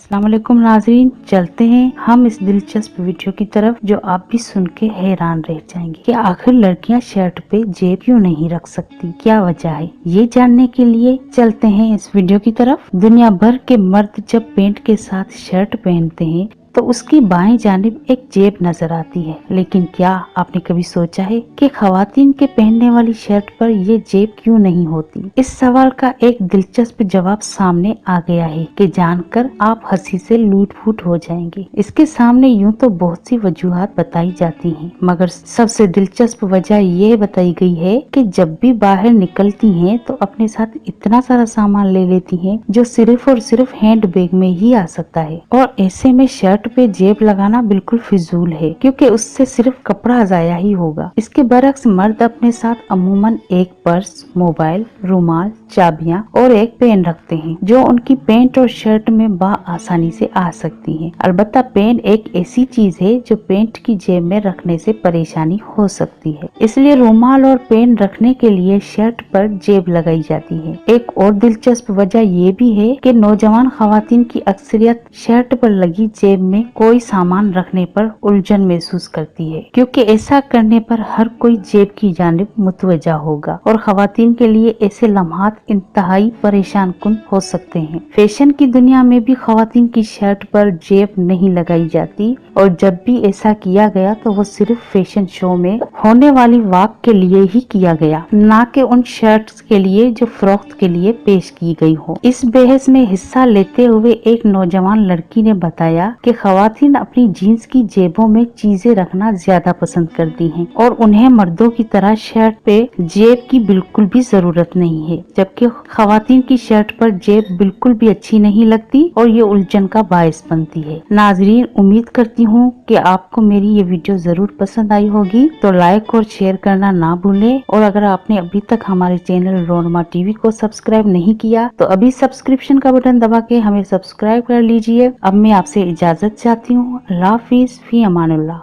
अस्सलाम वालेकुम नाज़रीन, चलते हैं हम इस दिलचस्प वीडियो की तरफ जो आप भी सुन के हैरान रह जाएंगे कि आखिर लड़कियां शर्ट पे जेब क्यों नहीं रख सकती, क्या वजह है। ये जानने के लिए चलते हैं इस वीडियो की तरफ। दुनिया भर के मर्द जब पैंट के साथ शर्ट पहनते हैं तो उसकी बाएं जानिब एक जेब नजर आती है, लेकिन क्या आपने कभी सोचा है कि खवातीन के पहनने वाली शर्ट पर ये जेब क्यों नहीं होती। इस सवाल का एक दिलचस्प जवाब सामने आ गया है कि जानकर आप हंसी से लूट-फूट हो जाएंगे। इसके सामने यूं तो बहुत सी वजूहात बताई जाती हैं, मगर सबसे दिलचस्प वजह ये बताई गई है कि जब भी बाहर निकलती हैं तो अपने साथ इतना सारा सामान ले लेती हैं जो सिर्फ और सिर्फ हैंड बैग में ही आ सकता है, और ऐसे में शर्ट पे जेब लगाना बिल्कुल फिजूल है क्योंकि उससे सिर्फ कपड़ा जाया ही होगा। इसके बरक्स मर्द अपने साथ अमूमन एक पर्स, मोबाइल, रुमाल, चाबियां और एक पेन रखते हैं जो उनकी पैंट और शर्ट में आसानी से आ सकती है। अलबत्ता पेन एक ऐसी चीज है जो पैंट की जेब में रखने से परेशानी हो सकती है, इसलिए रुमाल और पेन रखने के लिए शर्ट पर जेब लगाई जाती है। एक और दिलचस्प वजह ये भी है कि नौजवान खवातीन की अक्सरियत शर्ट पर लगी जेब में कोई सामान रखने पर उलझन महसूस करती है, क्योंकि ऐसा करने पर हर कोई जेब की जानिब मुतवज्जा होगा और खवातीन के लिए ऐसे लम्हात इंतहाई परेशान कुन हो सकते हैं। फैशन की दुनिया में भी खवातीन की शर्ट पर जेब नहीं लगाई जाती, और जब भी ऐसा किया गया तो वो सिर्फ फैशन शो में होने वाली वाक के लिए ही किया गया, ना कि उन शर्ट्स के लिए जो फरोख्त के लिए पेश की गई हो। इस बहस में हिस्सा लेते हुए एक नौजवान लड़की ने बताया कि खवातीन अपनी जीन्स की जेबों में चीजें रखना ज्यादा पसंद करती हैं और उन्हें मर्दों की तरह शर्ट पे जेब की बिल्कुल भी जरूरत नहीं है, जबकि खवातीन की शर्ट पर जेब बिल्कुल भी अच्छी नहीं लगती और ये उलझन का बायस बनती है। नाजरीन, उम्मीद करती हूँ कि आपको मेरी ये वीडियो जरूर पसंद आई होगी, तो लाइक और शेयर करना ना भूलें, और अगर आपने अभी तक हमारे चैनल रोनमा टीवी को सब्सक्राइब नहीं किया तो अभी सब्सक्रिप्शन का बटन दबा के हमें सब्सक्राइब कर लीजिए। अब मैं आपसे इजाजत चाहती हूँ। अल्लाह हाफिज, फी अमानुल्लाह।